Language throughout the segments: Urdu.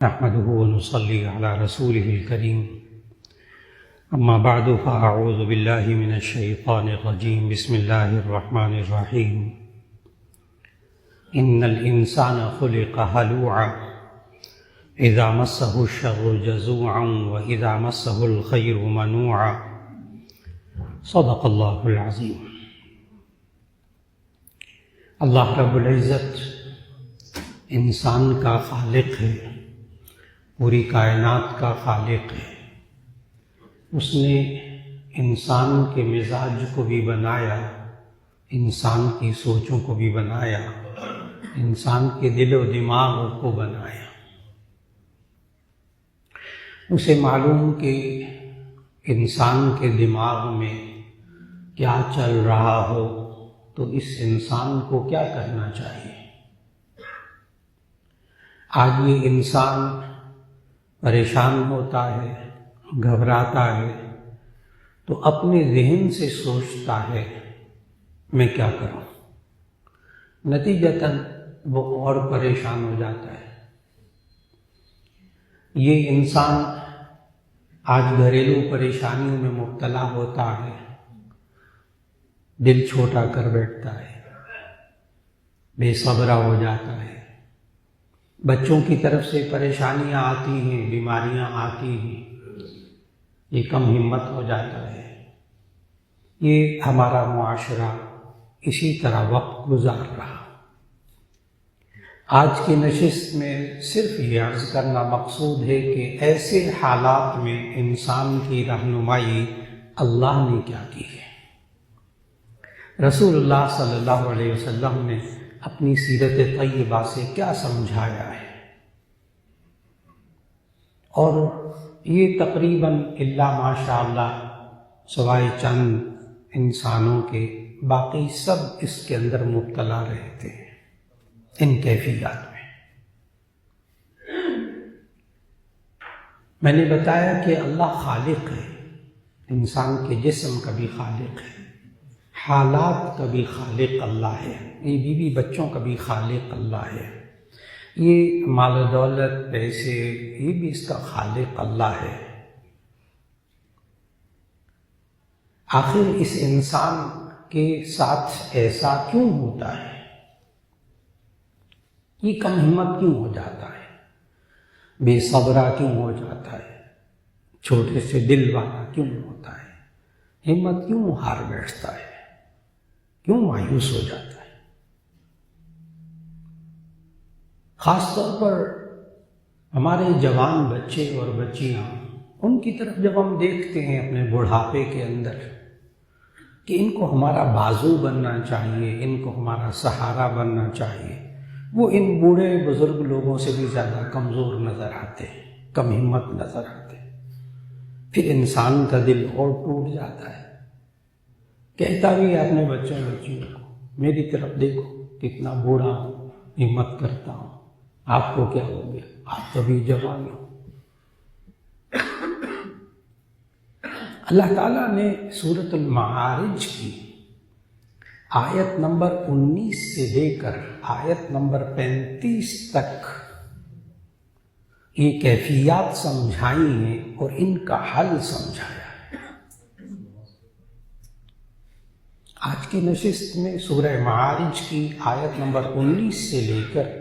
نحمده ونصلي على رسوله الكريم أما بعد فأعوذ بالله من الشيطان الرجيم بسم الله الرحمن الرحيم إن الإنسان خلق هلوعا إذا مسه الشر جزوعا وإذا مسه الخير منوعا صدق الله العظيم۔ اللہ رب العزت انسان کا خالق ہے، پوری کائنات کا خالق ہے۔ اس نے انسان کے مزاج کو بھی بنایا، انسان کی سوچوں کو بھی بنایا، انسان کے دل و دماغ کو بنایا۔ اسے معلوم کہ انسان کے دماغ میں کیا چل رہا ہو تو اس انسان کو کیا کرنا چاہیے۔ آج یہ انسان پریشان ہوتا ہے، گھبراتا ہے تو اپنے ذہن سے سوچتا ہے میں کیا کروں، نتیجتاً وہ اور پریشان ہو جاتا ہے۔ یہ انسان آج گھریلو پریشانیوں میں مبتلا ہوتا ہے، دل چھوٹا کر بیٹھتا ہے، بے صبرا ہو جاتا ہے، بچوں کی طرف سے پریشانیاں آتی ہیں، بیماریاں آتی ہیں، یہ کم ہمت ہو جاتا ہے۔ یہ ہمارا معاشرہ اسی طرح وقت گزار رہا۔ آج کی نشست میں صرف یہ عرض کرنا مقصود ہے کہ ایسے حالات میں انسان کی رہنمائی اللہ نے کیا کی ہے۔ رسول اللہ صلی اللہ علیہ وسلم نے اپنی سیرت طیبہ سے کیا سمجھایا ہے، اور یہ تقریباً الا ماشاء اللہ سوائے چند انسانوں کے باقی سب اس کے اندر مبتلا رہتے ہیں، ان کیفیات میں۔ میں نے بتایا کہ اللہ خالق ہے، انسان کے جسم کا بھی خالق ہے، حالات کا بھی خالق اللہ ہے، یہ بیوی بچوں کا بھی خالق اللہ ہے، یہ مال و دولت پیسے یہ بھی اس کا خالق اللہ ہے۔ آخر اس انسان کے ساتھ ایسا کیوں ہوتا ہے؟ یہ کم ہمت کیوں ہو جاتا ہے؟ بے صبرا کیوں ہو جاتا ہے؟ چھوٹے سے دل والا کیوں ہوتا ہے؟ ہمت کیوں ہار بیٹھتا ہے؟ کیوں مایوس ہو جاتا ہے؟ خاص طور پر ہمارے جوان بچے اور بچیاں، ان کی طرف جب ہم دیکھتے ہیں اپنے بڑھاپے کے اندر کہ ان کو ہمارا بازو بننا چاہیے، ان کو ہمارا سہارا بننا چاہیے، وہ ان بوڑھے بزرگ لوگوں سے بھی زیادہ کمزور نظر آتے ہیں، کم ہمت نظر آتے ہیں۔ پھر انسان کا دل اور ٹوٹ جاتا ہے، کہتا بھی ہے اپنے بچوں بچیوں کو میری طرف دیکھو کتنا بوڑھا ہوں، ہمت کرتا ہوں، آپ کو کیا ہو گیا، آپ تو بھی جوان ہو۔ اللہ تعالیٰ نے سورۃ المعارج کی آیت نمبر 19 سے لے کر آیت نمبر 35 تک یہ کیفیات سمجھائی ہیں اور ان کا حل سمجھایا ہے۔ آج کی نشست میں سورہ معارج کی آیت نمبر 19 سے لے کر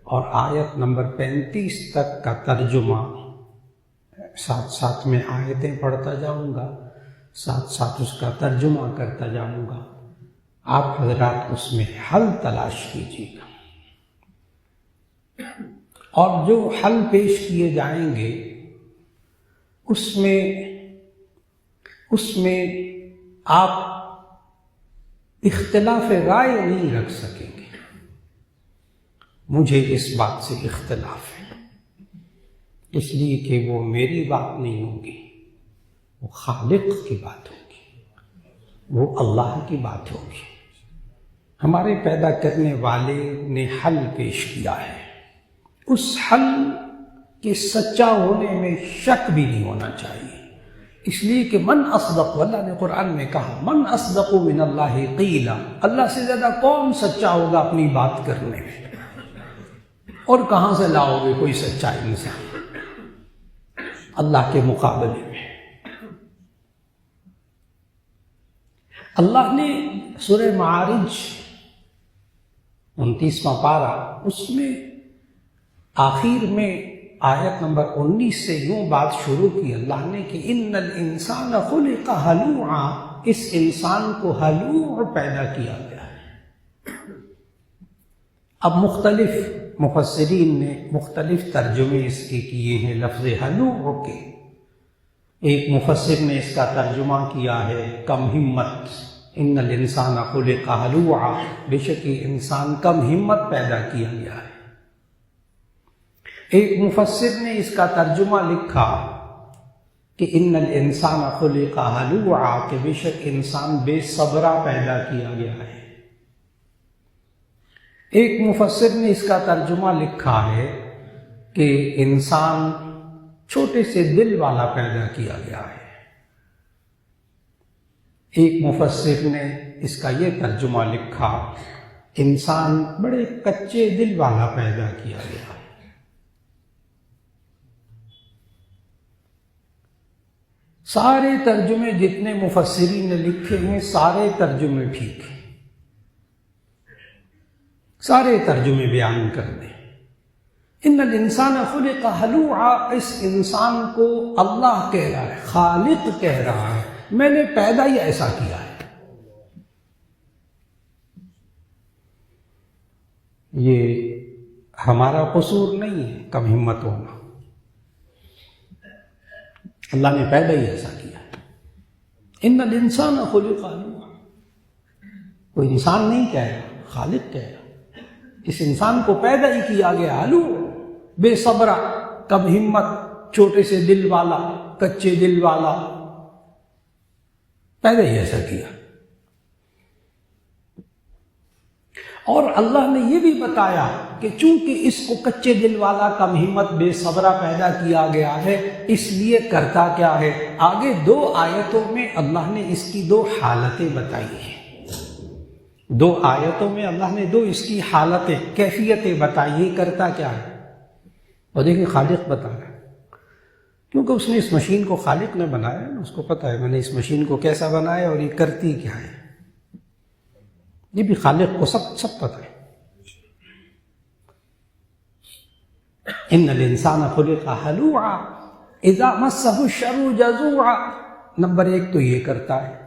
اور آیت نمبر 35 تک کا ترجمہ، ساتھ ساتھ میں آیتیں پڑھتا جاؤں گا، ساتھ ساتھ اس کا ترجمہ کرتا جاؤں گا، آپ حضرات اس میں حل تلاش کیجیے گا، اور جو حل پیش کیے جائیں گے اس میں آپ اختلاف رائے نہیں رکھ سکیں گے۔ مجھے اس بات سے اختلاف ہے، اس لیے کہ وہ میری بات نہیں ہوگی، وہ خالق کی بات ہوگی، وہ اللہ کی بات ہوگی۔ ہمارے پیدا کرنے والے نے حل پیش کیا ہے، اس حل کے سچا ہونے میں شک بھی نہیں ہونا چاہیے، اس لیے کہ من اصدق، اللہ نے قرآن میں کہا من اصدق من اللہ قیلا، اللہ سے زیادہ کون سچا ہوگا اپنی بات کرنے میں۔ اور کہاں سے لاؤ گے کوئی سچا انسان اللہ کے مقابلے میں؟ اللہ نے سورہ معارج 29واں پارہ اس میں آخر میں آیت نمبر 19 سے یوں بات شروع کی اللہ نے کہ ان الانسان خلق ہلوعا، اس انسان کو ہلوع پیدا کیا گیا ہے۔ اب مختلف مفسرین نے مختلف ترجمے اس کے کیے ہیں لفظ ہلوع کے۔ ایک مفسر نے اس کا ترجمہ کیا ہے کم ہمت، ان الانسان خلق ہلوعا، بے شک یہ انسان کم ہمت پیدا کیا گیا ہے۔ ایک مفسر نے اس کا ترجمہ لکھا کہ ان الانسان خلق ہلوعا، کہ بے شک انسان بے صبرا پیدا کیا گیا ہے۔ ایک مفسر نے اس کا ترجمہ لکھا ہے کہ انسان چھوٹے سے دل والا پیدا کیا گیا ہے۔ ایک مفسر نے اس کا یہ ترجمہ لکھا انسان بڑے کچے دل والا پیدا کیا گیا ہے۔ سارے ترجمے جتنے مفسرین نے لکھے ہیں سارے ترجمے ٹھیک ہیں، سارے ترجمے بیان کر دیں۔ ان الانسان خلق ہلوعا، اس انسان کو اللہ کہہ رہا ہے، خالق کہہ رہا ہے، میں نے پیدا ہی ایسا کیا ہے۔ یہ ہمارا قصور نہیں ہے کم ہمت ہونا، اللہ نے پیدا ہی ایسا کیا ہے۔ ان الانسان خلق ہلوعا، کوئی انسان نہیں کہہ رہا، خالق کہہ رہا، اس انسان کو پیدا ہی کیا گیا ہلوع، بے صبرا، کم ہمت، چھوٹے سے دل والا، کچے دل والا، پیدا ہی ایسا کیا۔ اور اللہ نے یہ بھی بتایا کہ چونکہ اس کو کچے دل والا، کم ہمت، بے صبرا پیدا کیا گیا ہے، اس لیے کرتا کیا ہے؟ آگے 2 آیتوں میں اللہ نے اس کی 2 حالتیں بتائی ہیں۔ 2 آیتوں میں اللہ نے 2 اس کی حالتیں، کیفیتیں بتائی، کرتا کیا ہے؟ اور دیکھیں خالق بتا رہا ہے، کیونکہ اس نے اس مشین کو خالق نے بنایا ہے، اس کو پتہ ہے میں نے اس مشین کو کیسا بنایا اور یہ کرتی کیا ہے، یہ بھی خالق کو سب پتہ ہے۔ ان الانسان خلق ہلوعا اذا مسہ الشر جزوعا، نمبر 1 تو یہ کرتا ہے،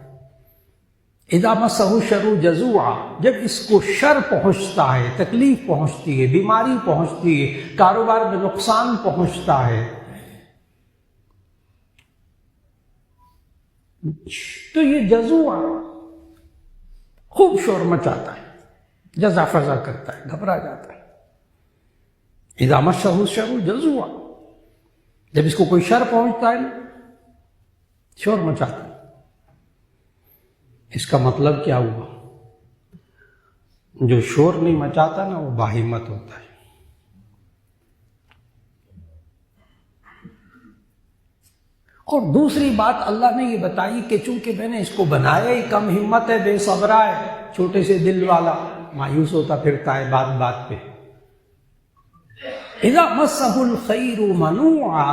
اذا مسہ الشر جزوعا، جب اس کو شر پہنچتا ہے، تکلیف پہنچتی ہے، بیماری پہنچتی ہے، کاروبار میں نقصان پہنچتا ہے، تو یہ جزوعا خوب شور مچاتا ہے، جزع فضع کرتا ہے، گھبرا جاتا ہے۔ اذا مسہ الشر جزوعا، جب اس کو کوئی شر پہنچتا ہے نا، شور مچاتا ہے۔ اس کا مطلب کیا ہوا؟ جو شور نہیں مچاتا نا وہ باہمت ہوتا ہے۔ اور دوسری بات اللہ نے یہ بتائی کہ چونکہ میں نے اس کو بنایا ہی کم ہمت ہے، بے صبرا ہے، چھوٹے سے دل والا، مایوس ہوتا پھرتا ہے بات بات پہ۔ اذا مسہ الخیر منوعا،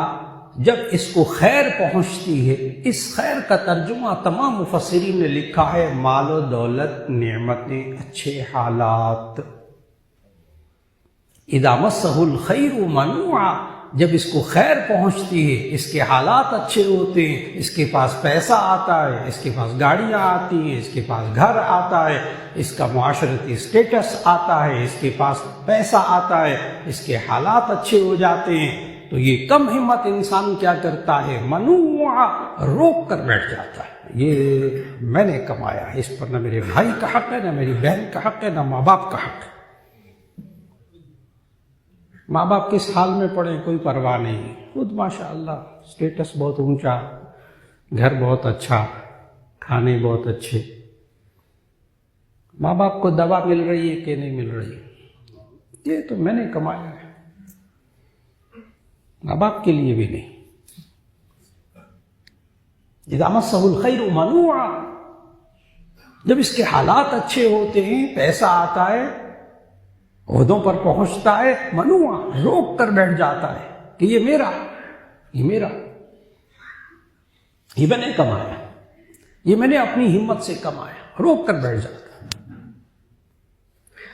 جب اس کو خیر پہنچتی ہے، اس خیر کا ترجمہ تمام مفسرین نے لکھا ہے مال و دولت، نعمتیں، اچھے حالات۔ اذا مسہ الخیر منوعا، جب اس کو خیر پہنچتی ہے، اس کے حالات اچھے ہوتے ہیں، اس کے پاس پیسہ آتا ہے، اس کے پاس گاڑیاں آتی ہیں، اس کے پاس گھر آتا ہے، اس کا معاشرتی سٹیٹس آتا ہے، اس کے پاس پیسہ آتا ہے، اس کے حالات اچھے ہو جاتے ہیں، تو یہ کم ہمت انسان کیا کرتا ہے؟ منوعا، روک کر بیٹھ جاتا ہے، یہ میں نے کمایا ہے، اس پر نہ میرے بھائی کا حق ہے، نہ میری بہن کا حق ہے، نہ ماں باپ کا حق ہے۔ ماں باپ کس حال میں پڑے کوئی پرواہ نہیں، خود ماشاءاللہ سٹیٹس بہت اونچا، گھر بہت اچھا، کھانے بہت اچھے، ماں باپ کو دوا مل رہی ہے کہ نہیں مل رہی، یہ تو میں نے کمایا ہے، ماں باپ کے لیے بھی نہیں۔ اذا مسہ الخیر منوعا، جب اس کے حالات اچھے ہوتے ہیں، پیسہ آتا ہے، عہدوں پر پہنچتا ہے منوعہ روک کر بیٹھ جاتا ہے کہ یہ میرا، یہ میں نے کمایا، یہ میں نے اپنی ہمت سے کمایا، روک کر بیٹھ جاتا ہے۔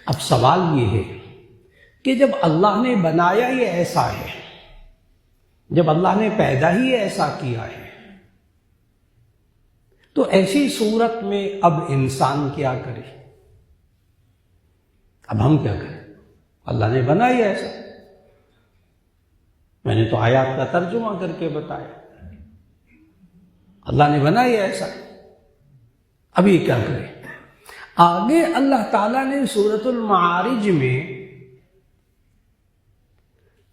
اب سوال یہ ہے کہ جب اللہ نے بنایا یہ ایسا ہے، جب اللہ نے پیدا ہی ایسا کیا ہے، تو ایسی صورت میں اب انسان کیا کرے؟ اب ہم کیا کریں؟ اللہ نے بنایا ایسا، میں نے تو آیات کا ترجمہ کر کے بتایا، اللہ نے بنایا ایسا، اب یہ کیا کرے؟ آگے اللہ تعالیٰ نے سورۃ المعارج میں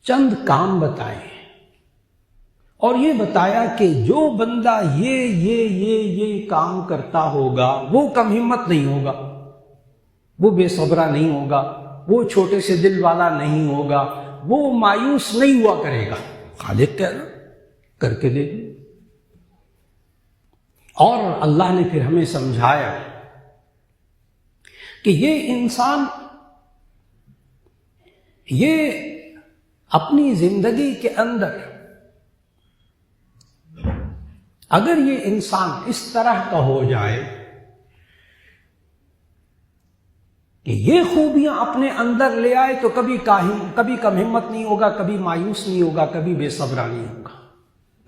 چند کام بتائے اور یہ بتایا کہ جو بندہ یہ کام کرتا ہوگا وہ کم ہمت نہیں ہوگا، وہ بے صبرہ نہیں ہوگا، وہ چھوٹے سے دل والا نہیں ہوگا، وہ مایوس نہیں ہوا کرے گا۔ خالق کہہ رہا کر کے دے دے۔ اور اللہ نے پھر ہمیں سمجھایا کہ یہ انسان یہ اپنی زندگی کے اندر اگر یہ انسان اس طرح کا ہو جائے کہ یہ خوبیاں اپنے اندر لے آئے تو کبھی کم ہمت نہیں ہوگا، کبھی مایوس نہیں ہوگا، کبھی بے صبرا نہیں ہوگا۔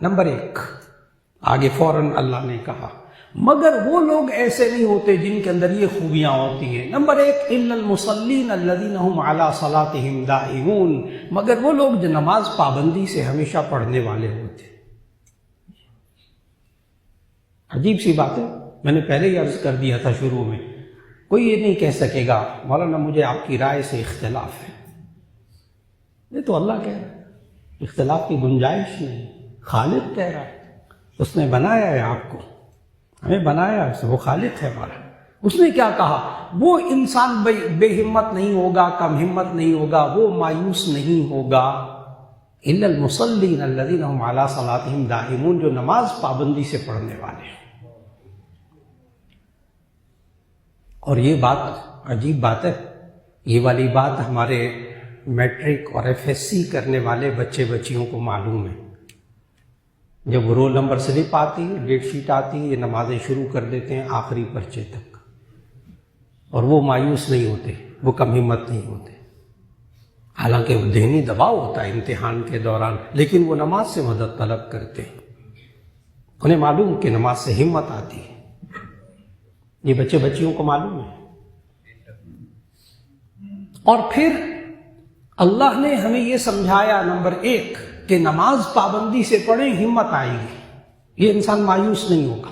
نمبر 1، آگے فوراً اللہ نے کہا مگر وہ لوگ ایسے نہیں ہوتے جن کے اندر یہ خوبیاں ہوتی ہیں۔ نمبر 1، الا المصلین الذین هم علی صلاتهم دائمون، مگر وہ لوگ جو نماز پابندی سے ہمیشہ پڑھنے والے ہوتے۔ عجیب سی بات ہے، میں نے پہلے ہی عرض کر دیا تھا شروع میں، کوئی یہ نہیں کہہ سکے گا مولانا مجھے آپ کی رائے سے اختلاف ہے، یہ تو اللہ کہہ رہا ہے، اختلاف کی گنجائش نہیں، خالق کہہ رہا ہے، اس نے بنایا ہے آپ کو، ہمیں بنایا ہے، وہ خالق ہے ہمارا۔ اس نے کیا کہا؟ وہ انسان بے ہمت نہیں ہوگا، کم ہمت نہیں ہوگا، وہ مایوس نہیں ہوگا۔ الا المصلین الذین هم علی صلاتهم دائمون، جو نماز پابندی سے پڑھنے والے ہیں۔ اور یہ بات عجیب بات ہے، یہ والی بات ہمارے میٹرک اور FSC کرنے والے بچے بچیوں کو معلوم ہے۔ جب رول نمبر سلپ آتی ہے، ڈیٹ شیٹ آتی ہے، یہ نمازیں شروع کر دیتے ہیں آخری پرچے تک، اور وہ مایوس نہیں ہوتے، وہ کم ہمت نہیں ہوتے، حالانکہ وہ ذہنی دباؤ ہوتا ہے امتحان کے دوران، لیکن وہ نماز سے مدد طلب کرتے ہیں، انہیں معلوم کہ نماز سے ہمت آتی ہے، یہ بچے بچیوں کو معلوم ہے۔ اور پھر اللہ نے ہمیں یہ سمجھایا نمبر 1 کہ نماز پابندی سے پڑھیں، ہمت آئے گی، یہ انسان مایوس نہیں ہوگا۔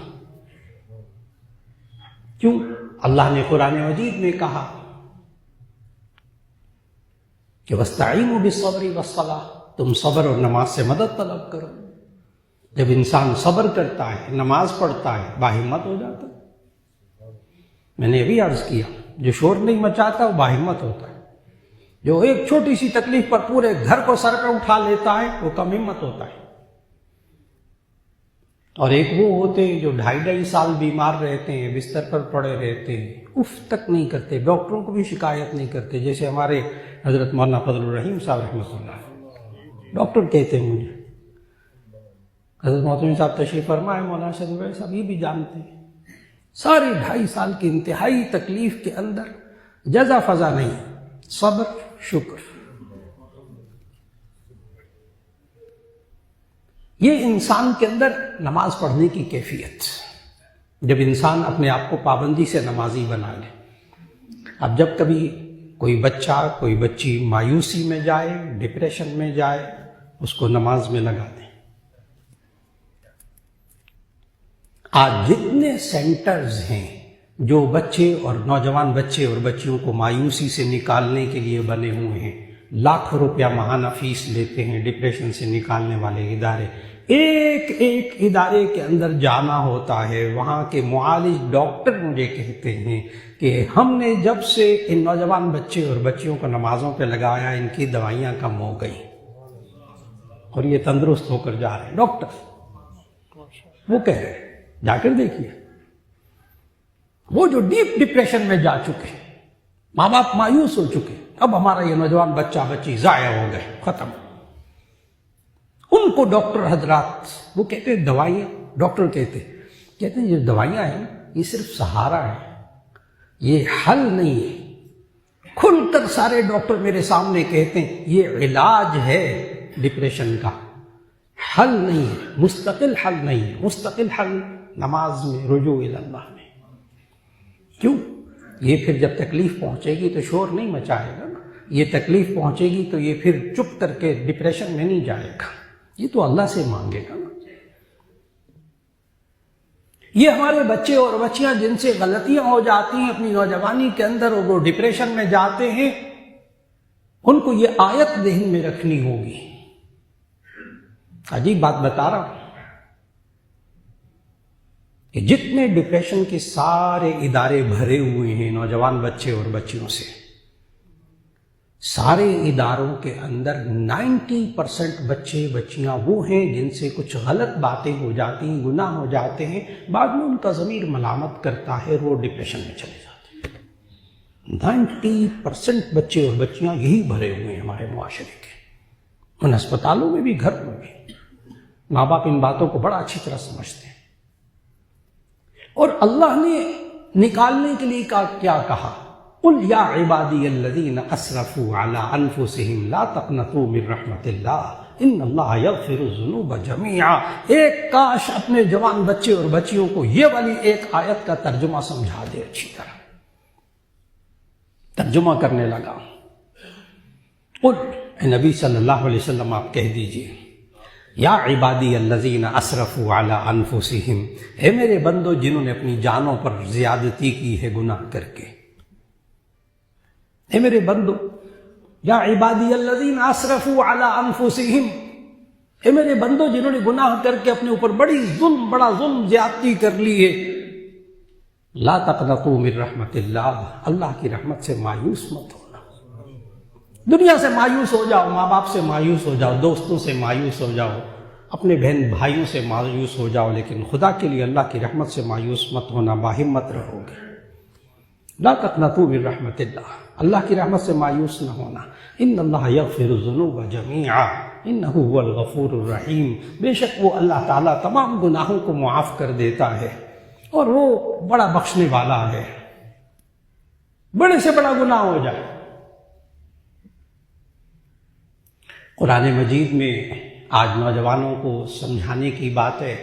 کیوں؟ اللہ نے قرآن مجید میں کہا کہ وَاسْتَعِینُوا بِالصَّبْرِ وَالصَّلَاةِ، تم صبر اور نماز سے مدد طلب کرو۔ جب انسان صبر کرتا ہے، نماز پڑھتا ہے، باہمت ہو جاتا ہے۔ میں نے ابھی عرض کیا، جو شور نہیں مچاتا وہ باہمت ہوتا ہے، جو ایک چھوٹی سی تکلیف پر پورے گھر کو سر پہ اٹھا لیتا ہے وہ کم ہمت ہوتا ہے۔ اور ایک وہ ہوتے ہیں جو 2.5 سال بیمار رہتے ہیں، بستر پر پڑے رہتے ہیں، اف تک نہیں کرتے، ڈاکٹروں کو بھی شکایت نہیں کرتے، جیسے ہمارے حضرت مولانا فضل الرحیم صاحب رحمۃ اللہ، ڈاکٹر کہتے ہیں مجھے، حضرت محترم صاحب تشریف فرمائے، مولانا شریف بھائی صاحب یہ بھی جانتے ہیں، سارے 2.5 سال کی انتہائی تکلیف کے اندر جزا فضا نہیں، صبر شکر۔ یہ انسان کے اندر نماز پڑھنے کی کیفیت، جب انسان اپنے آپ کو پابندی سے نمازی بنا لے۔ اب جب کبھی کوئی بچہ کوئی بچی مایوسی میں جائے، ڈپریشن میں جائے، اس کو نماز میں لگا دیں۔ آج جتنے سینٹرز ہیں جو بچے اور نوجوان بچے اور بچیوں کو مایوسی سے نکالنے کے لیے بنے ہوئے ہیں، لاکھوں روپیہ ماہانہ فیس لیتے ہیں ڈپریشن سے نکالنے والے ادارے، ایک ایک ادارے کے اندر جانا ہوتا ہے۔ وہاں کے معالج ڈاکٹر مجھے کہتے ہیں کہ ہم نے جب سے ان نوجوان بچے اور بچیوں کو نمازوں پہ لگایا، ان کی دوائیاں کم ہو گئیں اور یہ تندرست ہو کر جا رہے ہیں۔ ڈاکٹر وہ کہہ رہے ہیں، جا کر دیکھیے، وہ جو ڈیپ ڈپریشن میں جا چکے، ماں باپ مایوس ہو چکے، اب ہمارا یہ نوجوان بچہ بچی ضائع ہو گئے، ختم۔ ان کو ڈاکٹر حضرات وہ کہتے ہیں دوائیاں، ڈاکٹر کہتے ہیں یہ دوائیاں ہیں یہ صرف سہارا ہے، یہ حل نہیں ہے۔ کھل کر سارے ڈاکٹر میرے سامنے کہتے ہیں یہ علاج ہے ڈپریشن کا، حل نہیں ہے، مستقل حل نہیں ہے۔ مستقل حل نماز میں، رجوع الی اللہ میں۔ کیوں؟ یہ پھر جب تکلیف پہنچے گی تو شور نہیں مچائے گا نا، یہ تکلیف پہنچے گی تو یہ پھر چپ کر کے ڈپریشن میں نہیں جائے گا، یہ تو اللہ سے مانگے گا نا۔ یہ ہمارے بچے اور بچیاں جن سے غلطیاں ہو جاتی ہیں اپنی نوجوانی کے اندر اور وہ ڈپریشن میں جاتے ہیں، ان کو یہ آیت ذہن میں رکھنی ہوگی۔ عجیب بات بتا رہا ہوں کہ جتنے ڈپریشن کے سارے ادارے بھرے ہوئے ہیں نوجوان بچے اور بچیوں سے، سارے اداروں کے اندر 90% بچے بچیاں وہ ہیں جن سے کچھ غلط باتیں ہو جاتی ہیں، گناہ ہو جاتے ہیں، بعد میں ان کا ضمیر ملامت کرتا ہے، وہ ڈپریشن میں چلے جاتے ہیں۔ 90% بچے اور بچیاں یہی بھرے ہوئے ہیں ہمارے معاشرے کے، ان ہسپتالوں میں بھی، گھر میں بھی۔ ماں باپ ان باتوں کو بڑا اچھی طرح سمجھتے ہیں، اور اللہ نے نکالنے کے لیے کیا کہا؟ قل یا عبادی الذین اسرفوا علی انفسہم لا تقنطوا من رحمت اللہ ان اللہ یغفر الذنوب جميعا۔ ایک کاش اپنے جوان بچے اور بچیوں کو یہ والی ایک آیت کا ترجمہ سمجھا دے اچھی طرح۔ ترجمہ کرنے لگا، قل اے نبی صلی اللہ علیہ وسلم آپ کہہ دیجئے، یا عبادی الذین اسرفوا علی انفسہم، اے میرے بندو جنہوں نے اپنی جانوں پر زیادتی کی ہے گناہ کر کے، اے میرے بندو، یا عبادی الذین اسرفوا علی انفسہم، اے میرے بندو جنہوں نے گناہ کر کے اپنے اوپر بڑا ظلم زیادتی کر لی ہے، لا تقنطوا من رحمت اللہ، اللہ کی رحمت سے مایوس مت ہونا۔ دنیا سے مایوس ہو جاؤ، ماں باپ سے مایوس ہو جاؤ، دوستوں سے مایوس ہو جاؤ، اپنے بہن بھائیوں سے مایوس ہو جاؤ، لیکن خدا کے لیے اللہ کی رحمت سے مایوس مت ہونا، باہمت رہو گے۔ لا تقنطوا من رحمت اللہ، اللہ کی رحمت سے مایوس نہ ہونا۔ ان اللہ یغفر الذنوب جميعا انہ هو الغفور الرحیم، بے شک وہ اللہ تعالیٰ تمام گناہوں کو معاف کر دیتا ہے اور وہ بڑا بخشنے والا ہے۔ بڑے سے بڑا گناہ ہو جائے، قرآن مجید میں آج نوجوانوں کو سمجھانے کی بات ہے،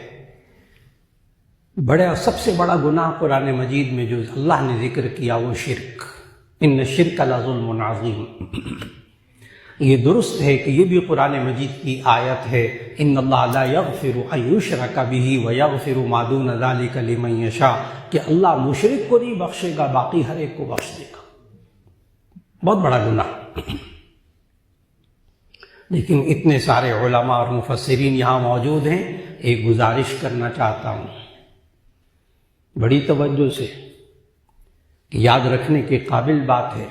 بڑا سب سے بڑا گناہ قرآن مجید میں جو اللہ نے ذکر کیا وہ شرک، ان الشرک لظلم عظیم۔ یہ درست ہے کہ یہ بھی قرآن مجید کی آیت ہے، ان اللہ لا یغفر ان یشرک بہ ویغفر ما دون ذلک لمن یشاء، کہ اللہ مشرک کو نہیں بخشے گا، باقی ہر ایک کو بخش دے گا۔ بہت بڑا گناہ۔ لیکن اتنے سارے علماء اور مفسرین یہاں موجود ہیں، ایک گزارش کرنا چاہتا ہوں بڑی توجہ سے، کہ یاد رکھنے کے قابل بات ہے۔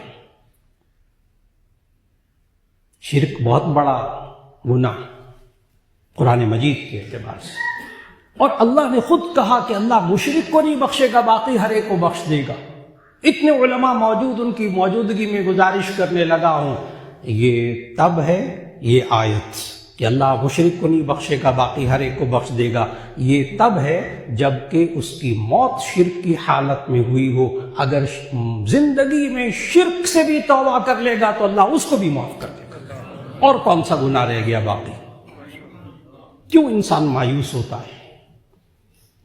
شرک بہت بڑا گناہ قرآن مجید کے اعتبار سے، اور اللہ نے خود کہا کہ اللہ مشرک کو نہیں بخشے گا، باقی ہر ایک کو بخش دے گا۔ اتنے علماء موجود، ان کی موجودگی میں گزارش کرنے لگا ہوں، یہ تب ہے یہ آیت کہ اللہ مشرک کو نہیں بخشے گا، باقی ہر ایک کو بخش دے گا، یہ تب ہے جب کہ اس کی موت شرک کی حالت میں ہوئی ہو۔ اگر زندگی میں شرک سے بھی توبہ کر لے گا تو اللہ اس کو بھی معاف کر دے گا، اور کون سا گناہ رہ گیا باقی؟ کیوں انسان مایوس ہوتا ہے؟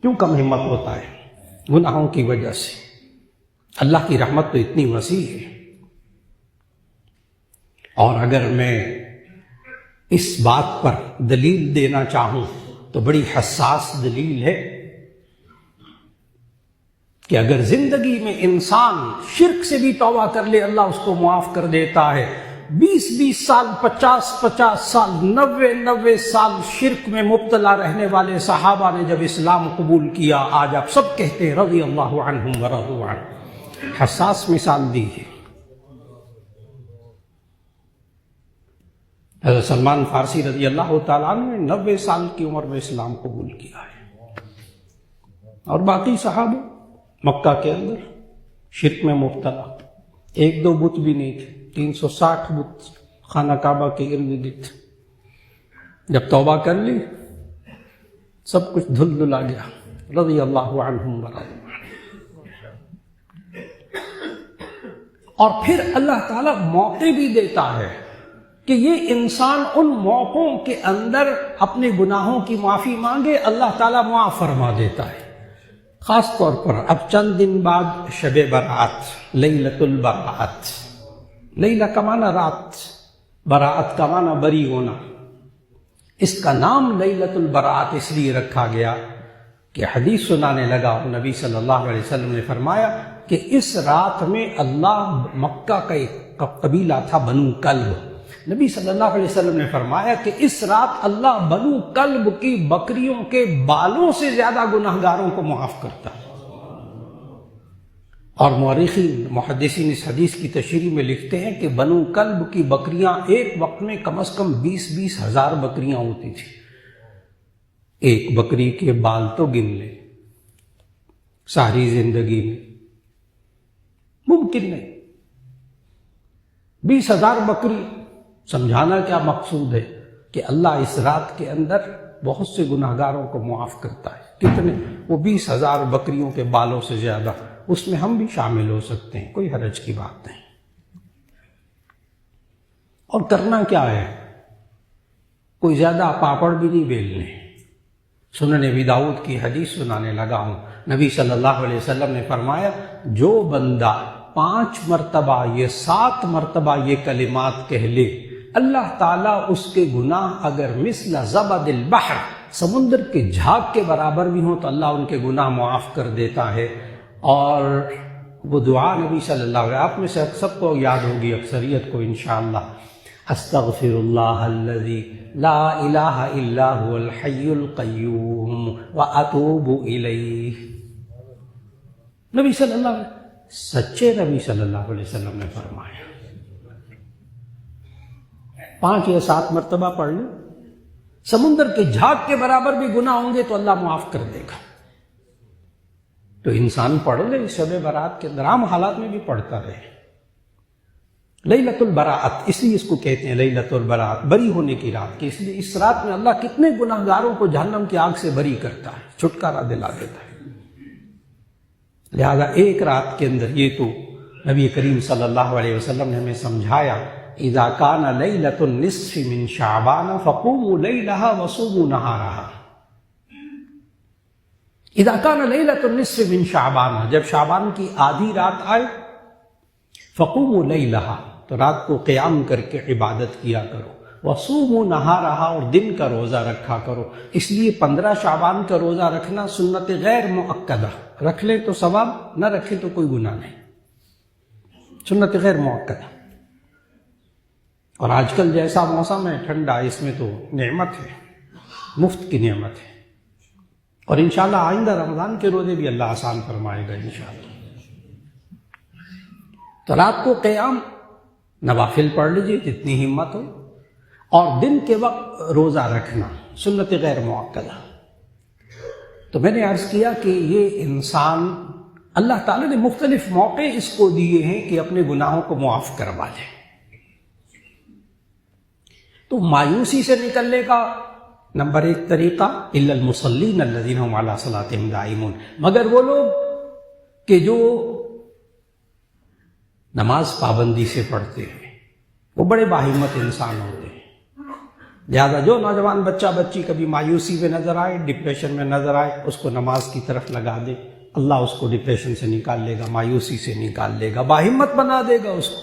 کیوں کم ہمت ہوتا ہے؟ گناہوں کی وجہ سے۔ اللہ کی رحمت تو اتنی وسیع ہے، اور اگر میں اس بات پر دلیل دینا چاہوں تو بڑی حساس دلیل ہے کہ اگر زندگی میں انسان شرک سے بھی توبہ کر لے اللہ اس کو معاف کر دیتا ہے۔ 20 سال، 50 سال، 90 سال شرک میں مبتلا رہنے والے صحابہ نے جب اسلام قبول کیا، آج آپ سب کہتے ہیں رضی اللہ عنہم ورضوا عنہ۔ حساس مثال دی ہے۔ حضرت سلمان فارسی رضی اللہ تعالیٰ عنہ نے 90 سال کی عمر میں اسلام قبول کیا ہے، اور باقی صحابہ مکہ کے اندر شرک میں مبتلا، 1-2 بت بھی نہیں تھے۔ 360 بت خانہ کعبہ کے ارد گرد. جب توبہ کر لی سب کچھ دھل دھلا گیا. رضی اللہ عنہم ورضوا عنہ. اور پھر اللہ تعالیٰ موقع بھی دیتا ہے کہ یہ انسان ان موقعوں کے اندر اپنے گناہوں کی معافی مانگے، اللہ تعالیٰ معاف فرما دیتا ہے. خاص طور پر اب چند دن بعد شب برات، لیلۃ البراءت. لیلہ کا معنی رات، براءت کا معنی بری ہونا. اس کا نام لیلۃ البراءت اس لیے رکھا گیا کہ حدیث سنانے لگا نبی صلی اللہ علیہ وسلم نے فرمایا کہ اس رات میں اللہ، مکہ کا ایک قبیلہ تھا بنو کلب، نبی صلی اللہ علیہ وسلم نے فرمایا کہ اس رات اللہ بنو کلب کی بکریوں کے بالوں سے زیادہ گناہگاروں کو معاف کرتا ہے. اور مورخین محدثین اس حدیث کی تشریح میں لکھتے ہیں کہ بنو کلب کی بکریاں ایک وقت میں کم از کم 20 ہزار بکریاں ہوتی تھیں. ایک بکری کے بال تو گن لیں ساری زندگی میں، ممکن نہیں. 20,000 بکری. سمجھانا کیا مقصود ہے کہ اللہ اس رات کے اندر بہت سے گناہگاروں کو معاف کرتا ہے. کتنے؟ وہ 20,000 بکریوں کے بالوں سے زیادہ. اس میں ہم بھی شامل ہو سکتے ہیں، کوئی حرج کی بات نہیں. اور کرنا کیا ہے؟ کوئی زیادہ پاپڑ بھی نہیں بیلنے. سنن ابی داؤد کی حدیث سنانے لگا ہوں. نبی صلی اللہ علیہ وسلم نے فرمایا جو بندہ 5 مرتبہ یہ 7 مرتبہ یہ کلمات کہہ لے، اللہ تعالیٰ اس کے گناہ اگر مثل زبد البحر، سمندر کے جھاگ کے برابر بھی ہوں تو اللہ ان کے گناہ معاف کر دیتا ہے. اور وہ دعا نبی صلی اللہ علیہ وسلم، آپ میں سے سب کو یاد ہوگی، اکثریت کو انشاءاللہ، استغفر اللہ الذی لا الہ الا هو الحی القیوم واتوب الیہ. نبی صلی اللہ علیہ وسلم، سچے نبی صلی اللہ علیہ وسلم نے فرمایا 5 یا 7 مرتبہ پڑھ لیں، سمندر کے جھاگ کے برابر بھی گناہ ہوں گے تو اللہ معاف کر دے گا. تو انسان پڑھ لے شب برات کے اندر، عام حالات میں بھی پڑھتا رہے. لیلۃ البراءت اس لیے اس کو کہتے ہیں لیلۃ البراءت، بری ہونے کی رات، کہ اس لیے اس رات میں اللہ کتنے گناہگاروں کو جہنم کی آگ سے بری کرتا ہے، چھٹکارا دلا دیتا ہے. لہذا ایک رات کے اندر یہ تو نبی کریم صلی اللہ علیہ وسلم نے ہمیں سمجھایا، اذا کان لیلۃ النصف من شعبان فقوموا لیلھا وصوموا نہارھا. اذا کان لیلۃ النصف من شعبان، جب شعبان کی آدھی رات آئے، فقوموا لیلھا تو رات کو قیام کر کے عبادت کیا کرو، وصوموا نہارھا اور دن کا روزہ رکھا کرو. اس لیے 15 شعبان کا روزہ رکھنا سنت غیر مؤکدہ، رکھ لیں تو ثواب، نہ رکھیں تو کوئی گناہ نہیں، سنت غیر مؤکدہ. اور آج کل جیسا موسم ہے ٹھنڈا، اس میں تو نعمت ہے، مفت کی نعمت ہے. اور انشاءاللہ آئندہ رمضان کے روزے بھی اللہ آسان فرمائے گا انشاءاللہ. تو رات کو قیام، نوافل پڑھ لیجیے جتنی ہمت ہو، اور دن کے وقت روزہ رکھنا سنت غیر مؤکدہ. تو میں نے عرض کیا کہ یہ انسان، اللہ تعالیٰ نے مختلف موقع اس کو دیے ہیں کہ اپنے گناہوں کو معاف کروا لے. تو مایوسی سے نکلنے کا نمبر 1 طریقہ، الا المصلین الذین هم علی صلاتهم دائمون، مگر وہ لوگ کہ جو نماز پابندی سے پڑھتے ہیں، وہ بڑے باہمت انسان ہوتے ہیں. لہذا جو نوجوان بچہ بچی کبھی مایوسی میں نظر آئے، ڈپریشن میں نظر آئے، اس کو نماز کی طرف لگا دے، اللہ اس کو ڈپریشن سے نکال لے گا، مایوسی سے نکال لے گا، باہمت بنا دے گا اس کو.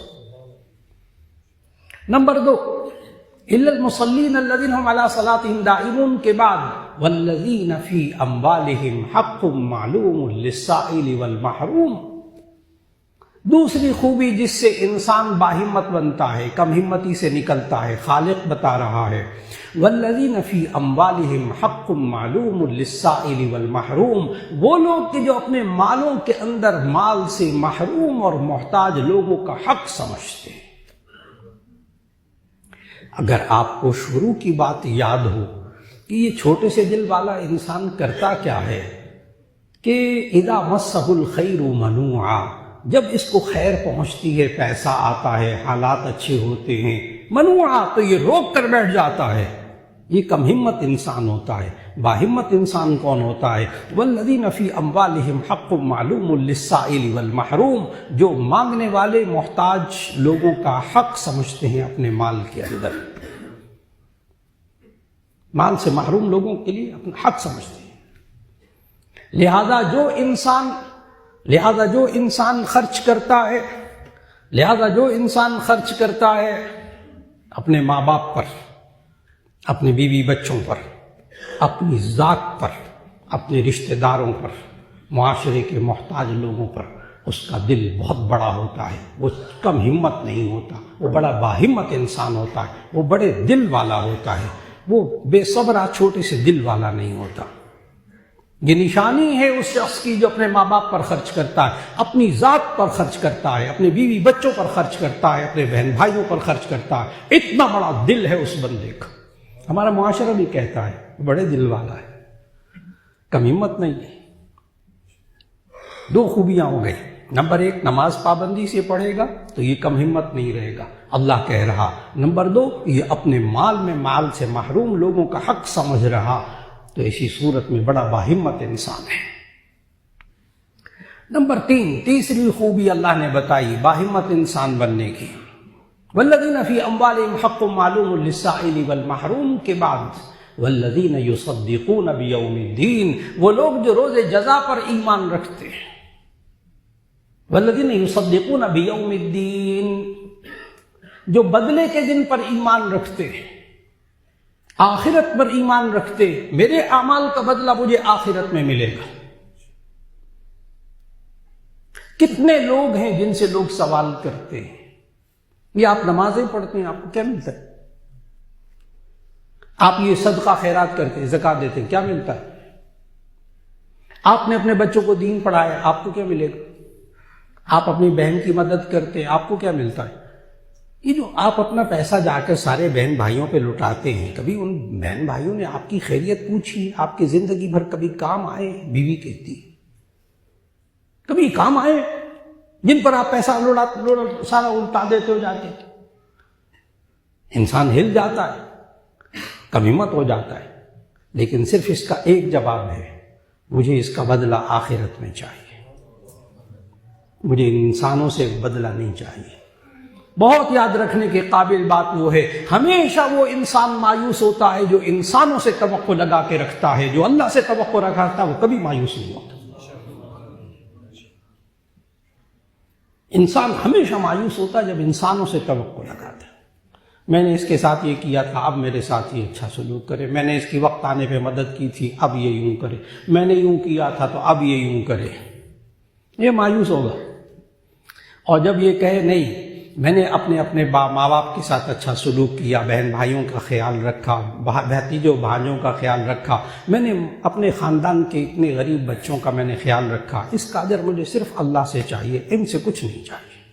نمبر 2، الا المصلین الذین هم علی صلاتهم دائمون کے بعد والذین فی اموالہم حق معلوم للسائل والمحروم. دوسری خوبی جس سے انسان باہمت بنتا ہے، کم ہمتی سے نکلتا ہے، خالق بتا رہا ہے، والذین فی اموالہم حق معلوم للسائل والمحروم، وہ لوگ کہ جو اپنے مالوں کے اندر مال سے محروم اور محتاج لوگوں کا حق سمجھتے ہیں. اگر آپ کو شروع کی بات یاد ہو کہ یہ چھوٹے سے دل والا انسان کرتا کیا ہے کہ اذا مسہ الخیر منوعا جب اس کو خیر پہنچتی ہے، پیسہ آتا ہے، حالات اچھے ہوتے ہیں، منوعہ، تو یہ روک کر بیٹھ جاتا ہے۔ یہ کم ہمت انسان ہوتا ہے۔ باہمت انسان کون ہوتا ہے؟ والذین فی اموالہم حق معلوم للسائل والمحروم، جو مانگنے والے محتاج لوگوں کا حق سمجھتے ہیں اپنے مال کے اندر، مال سے محروم لوگوں کے لیے اپنا حق سمجھتے ہیں۔ لہذا جو انسان خرچ کرتا ہے اپنے ماں باپ پر، اپنے بیوی بچوں پر، اپنی ذات پر، اپنے رشتہ داروں پر، معاشرے کے محتاج لوگوں پر، اس کا دل بہت بڑا ہوتا ہے، وہ کم ہمت نہیں ہوتا، وہ بڑا باہمت انسان ہوتا ہے، وہ بڑے دل والا ہوتا ہے، وہ بے صبرا چھوٹے سے دل والا نہیں ہوتا۔ یہ نشانی ہے اس شخص کی جو اپنے ماں باپ پر خرچ کرتا ہے، اپنی ذات پر خرچ کرتا ہے، اپنے بیوی بچوں پر خرچ کرتا ہے، اپنے بہن بھائیوں پر خرچ کرتا ہے۔ اتنا بڑا دل ہے اس بندے کا۔ ہمارا معاشرہ بھی کہتا ہے بڑے دل والا ہے، کم ہمت نہیں ہے۔ دو خوبیاں ہو گئی، نمبر ایک، نماز پابندی سے پڑھے گا تو یہ کم ہمت نہیں رہے گا، اللہ کہہ رہا۔ نمبر دو، یہ اپنے مال سے محروم لوگوں کا حق سمجھ رہا، تو اسی صورت میں بڑا باہمت انسان ہے۔ نمبر تیسری خوبی اللہ نے بتائی باہمت انسان بننے کی، والذین فی اموالہم حق معلوم للسائل والمحروم کے بعد والذین یصدقون بیوم الدین، وہ لوگ جو روز جزا پر ایمان رکھتے ہیں۔ والذین یصدقون بیوم الدین، جو بدلے کے دن پر ایمان رکھتے ہیں، آخرت پر ایمان رکھتے، میرے اعمال کا بدلہ مجھے آخرت میں ملے گا۔ کتنے لوگ ہیں جن سے لوگ سوال کرتے ہیں، یہ آپ نمازیں پڑھتے ہیں، آپ کو کیا ملتا ہے؟ آپ یہ صدقہ خیرات کرتے ہیں، زکوٰۃ دیتے ہیں، کیا ملتا ہے؟ آپ نے اپنے بچوں کو دین پڑھایا، آپ کو کیا ملے گا؟ آپ اپنی بہن کی مدد کرتے ہیں، آپ کو کیا ملتا ہے؟ یہ جو آپ اپنا پیسہ جا کر سارے بہن بھائیوں پہ لٹاتے ہیں، کبھی ان بہن بھائیوں نے آپ کی خیریت پوچھی؟ آپ کی زندگی بھر کبھی کام آئے؟ بیوی کہتی ہے کبھی کام آئے جن پر آپ پیسہ سارا الٹا دیتے ہو جا کے؟ انسان ہل جاتا ہے، کم ہمت ہو جاتا ہے، لیکن صرف اس کا ایک جواب ہے، مجھے اس کا بدلہ آخرت میں چاہیے، مجھے انسانوں سے بدلہ نہیں چاہیے۔ بہت یاد رکھنے کے قابل بات وہ ہے، ہمیشہ وہ انسان مایوس ہوتا ہے جو انسانوں سے توقع لگا کے رکھتا ہے، جو اللہ سے توقع رکھتا ہے وہ کبھی مایوس نہیں ہوتا۔ انسان ہمیشہ مایوس ہوتا ہے جب انسانوں سے توقع لگاتا ہے، میں نے اس کے ساتھ یہ کیا تھا، اب میرے ساتھ یہ اچھا سلوک کرے، میں نے اس کی وقت آنے پہ مدد کی تھی، اب یہ یوں کرے، میں نے یوں کیا تھا تو اب یہ یوں کرے، یہ مایوس ہوگا۔ اور جب یہ کہے نہیں، میں نے اپنے ماں باپ کے ساتھ اچھا سلوک کیا، بہن بھائیوں کا خیال رکھا، بھتیجوں بھانجوں کا خیال رکھا، میں نے اپنے خاندان کے اتنے غریب بچوں کا میں نے خیال رکھا، اس کا اجر مجھے صرف اللہ سے چاہیے، ان سے کچھ نہیں چاہیے۔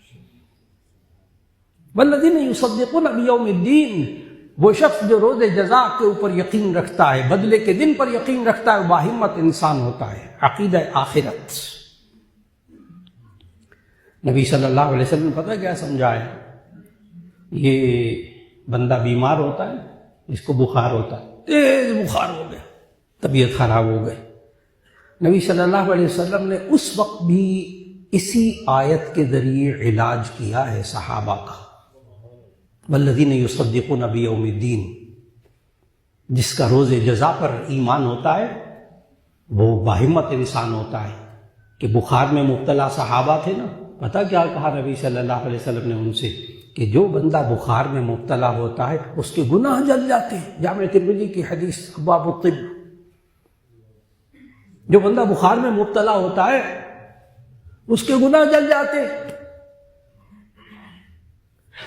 والذین یصدقون بیوم الدین، وہ شخص جو روز جزا کے اوپر یقین رکھتا ہے، بدلے کے دن پر یقین رکھتا ہے، باہمت انسان ہوتا ہے، عقیدہ آخرت۔ نبی صلی اللہ علیہ وسلم نے پتہ کیا سمجھایا؟ یہ بندہ بیمار ہوتا ہے، اس کو بخار ہوتا ہے، تیز بخار ہو گیا، طبیعت خراب ہو گئی، نبی صلی اللہ علیہ وسلم نے اس وقت بھی اسی آیت کے ذریعے علاج کیا ہے صحابہ کا، والذین یصدقون بیوم الدین، جس کا روز جزا پر ایمان ہوتا ہے وہ باہمت انسان ہوتا ہے۔ کہ بخار میں مبتلا صحابہ تھے نا، پتہ کیا کہا نبی صلی اللہ علیہ وسلم نے ان سے کہ جو بندہ بخار میں مبتلا ہوتا ہے اس کے گناہ جل جاتے ہیں، جامع ترمذی کی حدیث ابواب الطب، جو بندہ بخار میں مبتلا ہوتا ہے اس کے گناہ جل جاتے ہیں۔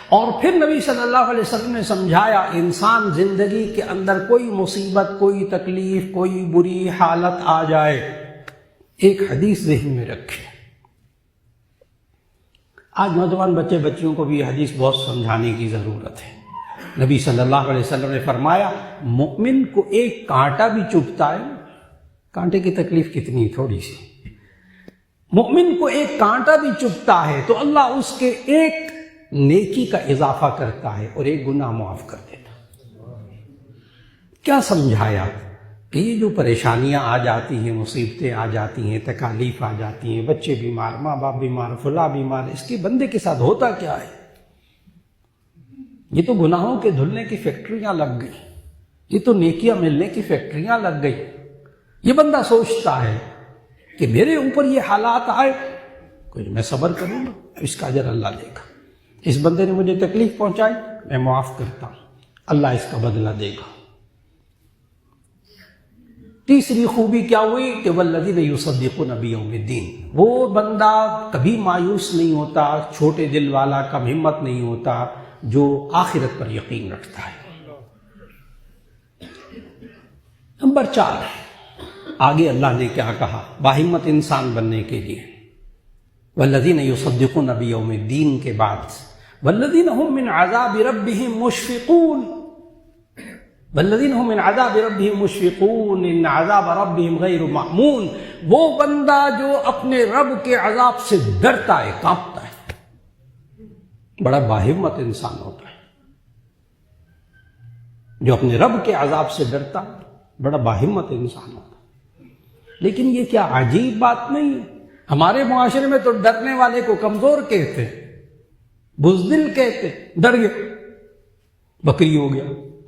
اور پھر نبی صلی اللہ علیہ وسلم نے سمجھایا، انسان زندگی کے اندر کوئی مصیبت، کوئی تکلیف، کوئی بری حالت آ جائے، ایک حدیث ذہن میں رکھے۔ آج نوجوان بچے بچیوں کو بھی یہ حدیث بہت سمجھانے کی ضرورت ہے۔ نبی صلی اللہ علیہ وسلم نے فرمایا، مومن کو ایک کانٹا بھی چبھتا ہے، کانٹے کی تکلیف کتنی تھوڑی سی، مومن کو ایک کانٹا بھی چبھتا ہے تو اللہ اس کے ایک نیکی کا اضافہ کرتا ہے اور ایک گناہ معاف کر دیتا. کیا سمجھایا کہ یہ جو پریشانیاں آ جاتی ہیں، مصیبتیں آ جاتی ہیں، تکالیف آ جاتی ہیں، بچے بیمار، ماں باپ بیمار، فلاں بیمار، اس کے بندے کے ساتھ ہوتا کیا ہے؟ یہ تو گناہوں کے دھلنے کی فیکٹریاں لگ گئی، یہ تو نیکیاں ملنے کی فیکٹریاں لگ گئی. یہ بندہ سوچتا ہے کہ میرے اوپر یہ حالات آئے، کچھ میں صبر کروں گا، اس کا اجر اللہ دے گا. اس بندے نے مجھے تکلیف پہنچائی، میں معاف کرتا ہوں، اللہ اس کا بدلہ دے گا. تیسری خوبی کیا ہوئی کہ والذین یصدقون بیوم الدین، وہ بندہ کبھی مایوس نہیں ہوتا، چھوٹے دل والا، کم ہمت نہیں ہوتا، جو آخرت پر یقین رکھتا ہے. نمبر 4، آگے اللہ نے کیا کہا باہمت انسان بننے کے لیے؟ والذین یصدقون بیوم الدین کے بعد والذین هم من عذاب ربهم مشفقون، والذین هم من عذاب ربهم مشفقون ان عذاب ربهم غیر مأمون، وہ بندہ جو اپنے رب کے عذاب سے ڈرتا ہے، کانپتا ہے، بڑا باہمت انسان ہوتا ہے. جو اپنے رب کے عذاب سے ڈرتا ہے بڑا باہمت انسان ہوتا ہے. لیکن یہ کیا عجیب بات نہیں ہے؟ ہمارے معاشرے میں تو ڈرنے والے کو کمزور کہتے، بزدل کہتے، ڈر گیا، بکری ہو گیا،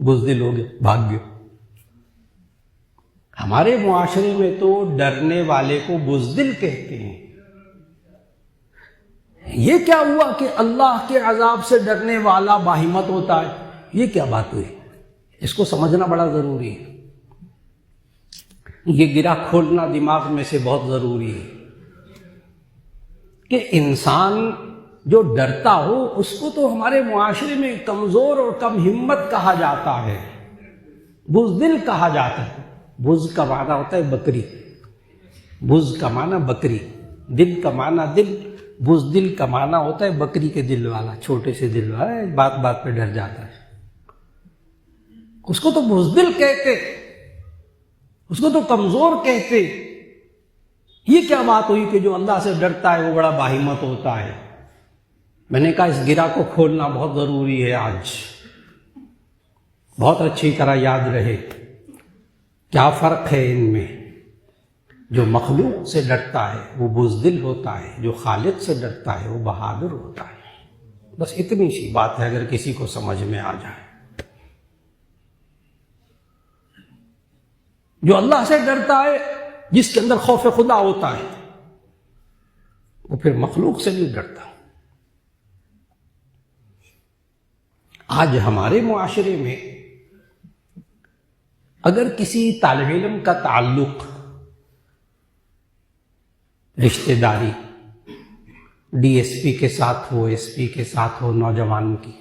بزدل ہو گیا، بھاگ گیا. ہمارے معاشرے میں تو ڈرنے والے کو بزدل کہتے ہیں. یہ کیا ہوا کہ اللہ کے عذاب سے ڈرنے والا باہمت ہوتا ہے؟ یہ کیا بات ہوئی؟ اس کو سمجھنا بڑا ضروری ہے. یہ گرہ کھولنا دماغ میں سے بہت ضروری ہے کہ انسان جو ڈرتا ہو اس کو تو ہمارے معاشرے میں کمزور اور کم ہمت کہا جاتا ہے، بزدل کہا جاتا ہے. بز کا معنی ہوتا ہے بکری، بز کا معنی بکری، دل کا معنی دل، بزدل کا معنی ہوتا ہے بکری کے دل والا، چھوٹے سے دل والا، بات بات پہ ڈر جاتا ہے. اس کو تو بزدل کہتے، اس کو تو کمزور کہتے. یہ کیا بات ہوئی کہ جو اللہ سے ڈرتا ہے وہ بڑا باہمت ہوتا ہے؟ میں نے کہا اس گرہ کو کھولنا بہت ضروری ہے. آج بہت اچھی طرح یاد رہے کیا فرق ہے ان میں. جو مخلوق سے ڈرتا ہے وہ بزدل ہوتا ہے، جو خالق سے ڈرتا ہے وہ بہادر ہوتا ہے. بس اتنی سی بات ہے، اگر کسی کو سمجھ میں آ جائے. جو اللہ سے ڈرتا ہے، جس کے اندر خوف خدا ہوتا ہے، وہ پھر مخلوق سے نہیں ڈرتا. آج ہمارے معاشرے میں اگر کسی طالب علم کا تعلق، رشتہ داری ڈی ایس پی کے ساتھ ہو، ایس پی کے ساتھ ہو، نوجوان کی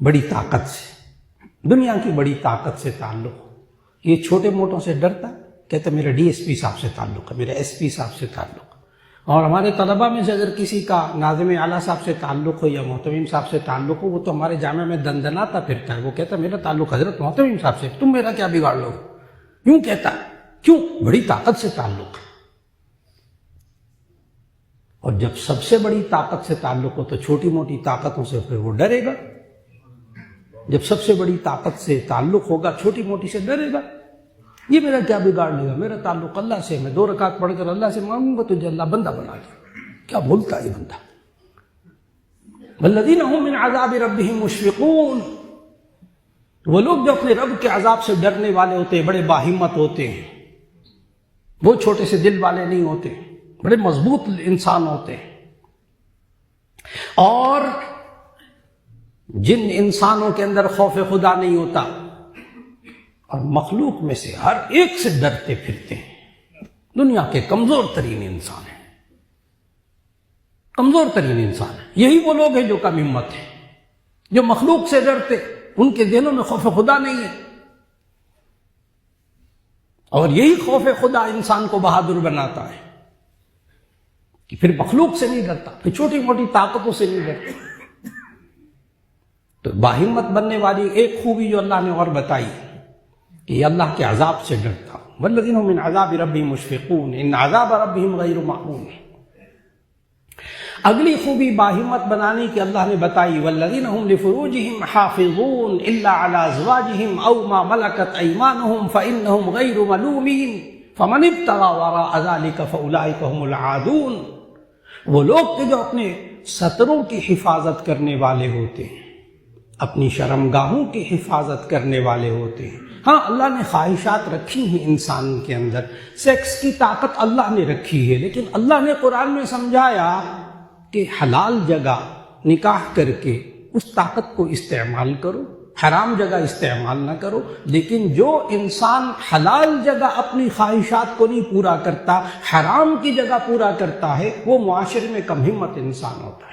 بڑی طاقت سے، دنیا کی بڑی طاقت سے تعلق ہو، یہ چھوٹے موٹوں سے ڈرتا، کہتا میرا ڈی ایس پی صاحب سے تعلق ہے، میرا ایس پی صاحب سے تعلق ہے. اور ہمارے طلباء میں سے اگر کسی کا ناظم اعلیٰ صاحب سے تعلق ہو یا محتمیم صاحب سے تعلق ہو، وہ تو ہمارے جامعہ میں دندناتا پھرتا ہے. وہ کہتا میرا تعلق حضرت محتمیم صاحب سے، تم میرا کیا بگاڑ لو؟ کیوں کہتا ہے؟ کیوں؟ بڑی طاقت سے تعلق. اور جب سب سے بڑی طاقت سے تعلق ہو تو چھوٹی موٹی طاقتوں سے پھر وہ ڈرے گا. جب سب سے بڑی طاقت سے تعلق ہوگا چھوٹی موٹی سے ڈرے گا. یہ میرا کیا بگاڑ لے گا؟ میرا تعلق اللہ سے، میں 2 رکعت پڑھ کر اللہ سے مانگوں گا تجھے اللہ بندہ بنا دے. کیا بولتا ہے یہ بندہ؟ والذین هم من عذاب ربهم مشفقون، وہ لوگ جو اپنے رب کے عذاب سے ڈرنے والے ہوتے ہیں، بڑے باہمت ہوتے ہیں. وہ چھوٹے سے دل والے نہیں ہوتے، بڑے مضبوط انسان ہوتے ہیں. اور جن انسانوں کے اندر خوف خدا نہیں ہوتا اور مخلوق میں سے ہر ایک سے ڈرتے پھرتے ہیں، دنیا کے کمزور ترین انسان ہیں، کمزور ترین انسان ہیں. یہی وہ لوگ ہیں جو کم ہمت ہیں، جو مخلوق سے ڈرتے، ان کے دلوں میں خوف خدا نہیں ہے. اور یہی خوف خدا انسان کو بہادر بناتا ہے کہ پھر مخلوق سے نہیں ڈرتا، پھر چھوٹی موٹی طاقتوں سے نہیں ڈرتا. تو باہمت بننے والی ایک خوبی جو اللہ نے اور بتائی کہ یہ اللہ کے عذاب سے ڈرتا ہوں. والذین هم من عذاب ربهم مشفقون ان عذاب ربهم غیر مأمون۔ اگلی خوبی باہمت بنانے کی اللہ نے بتائی، والذین هم لفروجهم حافظون الا علی ازواجهم او ما ملکت ایمانهم فانهم غیر ملومین فمن ابتغى وراء ذلك فاولئک هم العادون۔ وہ لوگ کہ جو اپنے ستروں کی حفاظت کرنے والے ہوتے ہیں، اپنی شرمگاہوں کی حفاظت کرنے والے ہوتے ہیں۔ ہاں اللہ نے خواہشات رکھی ہیں انسان کے اندر، سیکس کی طاقت اللہ نے رکھی ہے، لیکن اللہ نے قرآن میں سمجھایا کہ حلال جگہ نکاح کر کے اس طاقت کو استعمال کرو، حرام جگہ استعمال نہ کرو۔ لیکن جو انسان حلال جگہ اپنی خواہشات کو نہیں پورا کرتا، حرام کی جگہ پورا کرتا ہے، وہ معاشرے میں کم ہمت انسان ہوتا ہے۔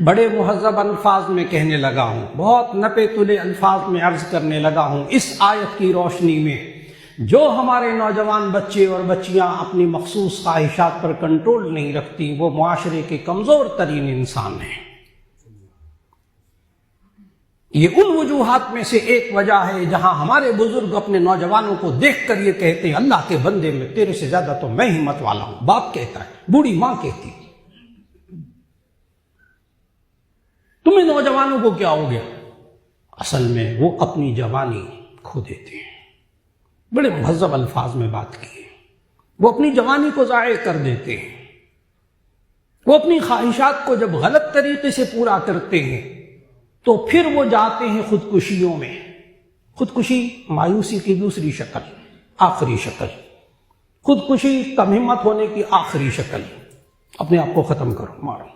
بڑے مہذب الفاظ میں کہنے لگا ہوں، بہت نپے تلے الفاظ میں عرض کرنے لگا ہوں، اس آیت کی روشنی میں جو ہمارے نوجوان بچے اور بچیاں اپنی مخصوص خواہشات پر کنٹرول نہیں رکھتی، وہ معاشرے کے کمزور ترین انسان ہیں۔ یہ ان وجوہات میں سے ایک وجہ ہے جہاں ہمارے بزرگ اپنے نوجوانوں کو دیکھ کر یہ کہتے ہیں، اللہ کے بندے میں تیرے سے زیادہ تو میں ہمت والا ہوں۔ باپ کہتا ہے، بوڑھی ماں کہتی ہے، تمہیں نوجوانوں کو کیا ہو گیا؟ اصل میں وہ اپنی جوانی کھو دیتے ہیں۔ بڑے مہذب الفاظ میں بات کی ہے، وہ اپنی جوانی کو ضائع کر دیتے ہیں۔ وہ اپنی خواہشات کو جب غلط طریقے سے پورا کرتے ہیں تو پھر وہ جاتے ہیں خودکشیوں میں۔ خودکشی مایوسی کی دوسری شکل، آخری شکل، خودکشی کم ہمت ہونے کی آخری شکل۔ اپنے آپ کو ختم کرو، مارو۔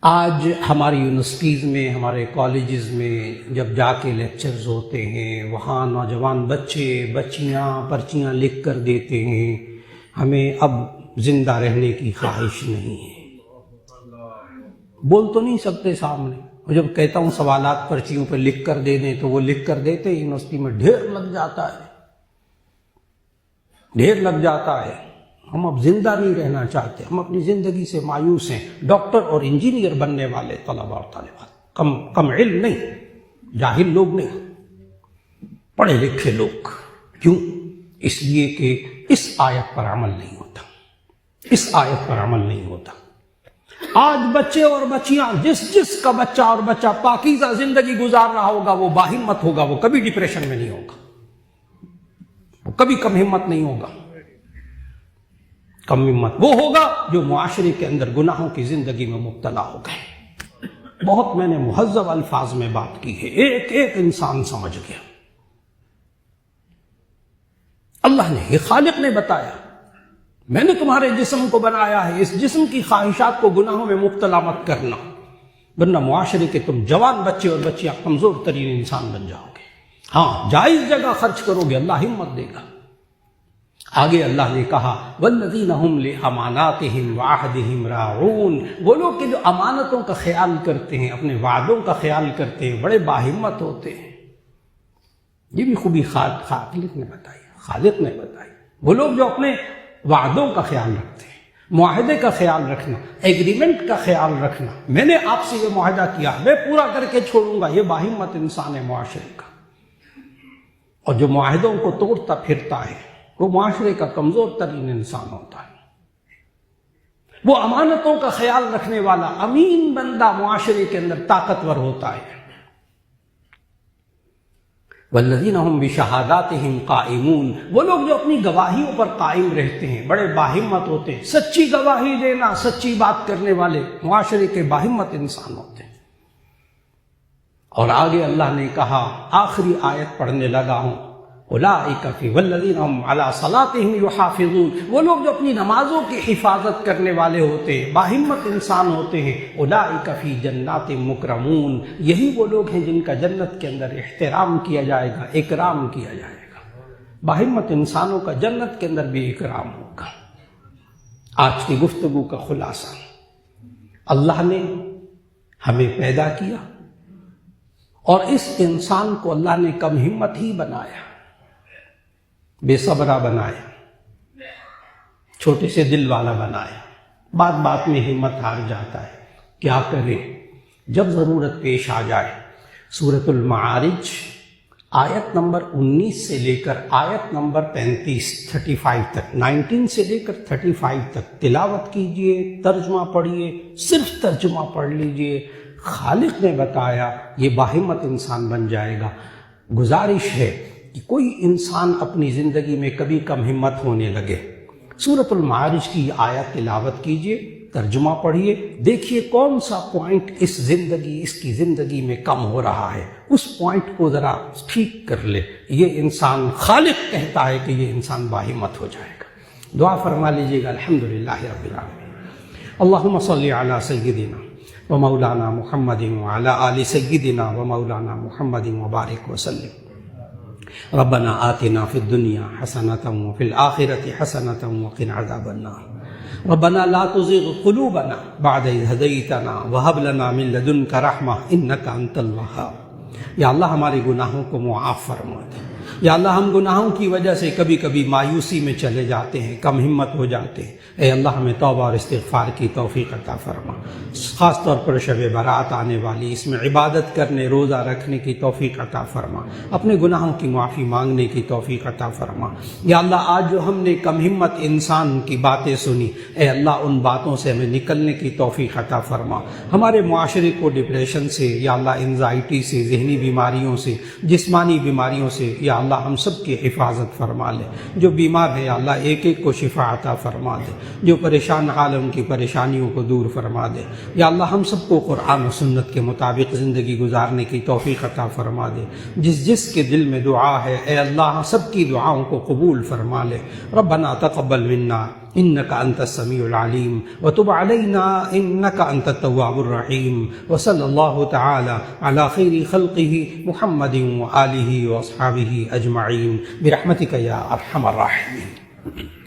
آج ہماری یونیورسٹیز میں، ہمارے کالجز میں جب جا کے لیکچرز ہوتے ہیں، وہاں نوجوان بچے بچیاں پرچیاں لکھ کر دیتے ہیں، ہمیں اب زندہ رہنے کی خواہش نہیں ہے۔ بول تو نہیں سکتے سامنے، اور جب کہتا ہوں سوالات پرچیوں پہ لکھ کر دے دیں تو وہ لکھ کر دیتے، یونیورسٹی میں ڈھیر لگ جاتا ہے، ڈھیر لگ جاتا ہے۔ ہم اب زندہ نہیں رہنا چاہتے، ہم اپنی زندگی سے مایوس ہیں۔ ڈاکٹر اور انجینئر بننے والے طلباء اور طالبات، کم علم نہیں، جاہل لوگ نہیں، پڑھے لکھے لوگ۔ کیوں؟ اس لیے کہ اس آیت پر عمل نہیں ہوتا، اس آیت پر عمل نہیں ہوتا۔ آج بچے اور بچیاں، جس کا بچہ اور بچہ پاکیزہ زندگی گزار رہا ہوگا وہ باہمت ہوگا، وہ کبھی ڈپریشن میں نہیں ہوگا، وہ کبھی کم ہمت نہیں ہوگا۔ کم ہمت وہ ہوگا جو معاشرے کے اندر گناہوں کی زندگی میں مبتلا ہو گئے۔ بہت میں نے مہذب الفاظ میں بات کی ہے، ایک ایک انسان سمجھ گیا۔ اللہ نے، یہ خالق نے بتایا، میں نے تمہارے جسم کو بنایا ہے، اس جسم کی خواہشات کو گناہوں میں مبتلا مت کرنا، ورنہ معاشرے کے تم جوان بچے اور بچیاں کمزور ترین انسان بن جاؤ گے۔ ہاں جائز جگہ خرچ کرو گے، اللہ ہمت دے گا۔ آگے اللہ نے کہا، والذین هم لاماناتهم وعہدهم راعون، وہ لوگ کہ جو امانتوں کا خیال کرتے ہیں، اپنے وعدوں کا خیال کرتے ہیں، بڑے باہمت ہوتے ہیں۔ یہ بھی خوبی خالق نے بتائی، خالق نے بتائی۔ وہ لوگ جو اپنے وعدوں کا خیال رکھتے ہیں، معاہدے کا خیال رکھنا، ایگریمنٹ کا خیال رکھنا، میں نے آپ سے یہ معاہدہ کیا، میں پورا کر کے چھوڑوں گا، یہ باہمت انسان ہے معاشرے کا۔ اور جو معاہدوں کو توڑتا پھرتا ہے وہ معاشرے کا کمزور ترین انسان ہوتا ہے۔ وہ امانتوں کا خیال رکھنے والا امین بندہ معاشرے کے اندر طاقتور ہوتا ہے۔ والذین هم بشہاداتهم قائمون، وہ لوگ جو اپنی گواہیوں پر قائم رہتے ہیں، بڑے باہمت ہوتے ہیں۔ سچی گواہی دینا، سچی بات کرنے والے معاشرے کے باہمت انسان ہوتے ہیں۔ اور آگے اللہ نے کہا، آخری آیت پڑھنے لگا ہوں، اولئک فی والذین هم علی صلاتهم یحافظون، وہ لوگ جو اپنی نمازوں کی حفاظت کرنے والے ہوتے ہیں، باہمت انسان ہوتے ہیں۔ اولئک فی جنات مکرمون، یہی وہ لوگ ہیں جن کا جنت کے اندر احترام کیا جائے گا، اکرام کیا جائے گا۔ باہمت انسانوں کا جنت کے اندر بھی اکرام ہوگا۔ آج کی گفتگو کا خلاصہ، اللہ نے ہمیں پیدا کیا اور اس انسان کو اللہ نے کم ہمت ہی بنایا، بے صبرہ بنایا، چھوٹے سے دل والا بنایا، بات بات میں ہمت ہار جاتا ہے۔ کیا کرے جب ضرورت پیش آ جائے؟ سورۃ المعارج آیت نمبر 19 سے لے کر آیت نمبر 35 تک 19 سے لے کر 35 تک تلاوت کیجئے، ترجمہ پڑھیے، صرف ترجمہ پڑھ لیجئے۔ خالق نے بتایا یہ باہمت انسان بن جائے گا۔ گزارش ہے کہ کوئی انسان اپنی زندگی میں کبھی کم ہمت ہونے لگے، سورۃ المعارج کی آیت تلاوت کیجئے، ترجمہ پڑھیے، دیکھیے کون سا پوائنٹ اس کی زندگی میں کم ہو رہا ہے، اس پوائنٹ کو ذرا ٹھیک کر لے۔ یہ انسان، خالق کہتا ہے کہ یہ انسان باہمت ہو جائے گا۔ دعا فرما لیجیے گا، الحمدللہ رب العالمین، اللہم صلی علی سیدنا و مولانا محمد وعلی آل سیدنا و مولانا محمد وبارک وسلم۔ ربنا آتنا فی الدنیا حسنۃ وفی الآخرۃ حسنۃ وقنا عذاب النار۔ ربنا لا تزغ قلوبنا بعد اذ ہدیتنا وہب لنا من لدنک رحمہ انک انت الوہاب۔ یا اللہ ہمارے گناہوں کو معاف فرما دے۔ یا اللہ ہم گناہوں کی وجہ سے کبھی کبھی مایوسی میں چلے جاتے ہیں، کم ہمت ہو جاتے ہیں، اے اللہ ہمیں توبہ اور استغفار کی توفیق عطا فرما۔ خاص طور پر شب برات آنے والی، اس میں عبادت کرنے، روزہ رکھنے کی توفیق عطا فرما، اپنے گناہوں کی معافی مانگنے کی توفیق عطا فرما۔ یا اللہ آج جو ہم نے کم ہمت انسان کی باتیں سنی، اے اللہ ان باتوں سے ہمیں نکلنے کی توفیق عطا فرما۔ ہمارے معاشرے کو ڈپریشن سے، یا اللہ انزائٹی سے، ذہنی بیماریوں سے، جسمانی بیماریوں سے، یا اللہ ہم سب کی حفاظت فرما لے۔ جو بیمار ہے یا اللہ ایک ایک کو شفا عطا فرما دے، جو پریشان حال ان کی پریشانیوں کو دور فرما دے۔ یا اللہ ہم سب کو قرآن و سنت کے مطابق زندگی گزارنے کی توفیق عطا فرما دے۔ جس کے دل میں دعا ہے اے اللہ سب کی دعاؤں کو قبول فرما لے۔ ربنا تقبل منا انک انت السمیع العلیم وتب علینا انک انت التواب الرحیم، وصلی اللہ تعالی علی خیر خلقہ محمد وآلہ واصحابہ اجمعین برحمتک یا ارحم الراحمین۔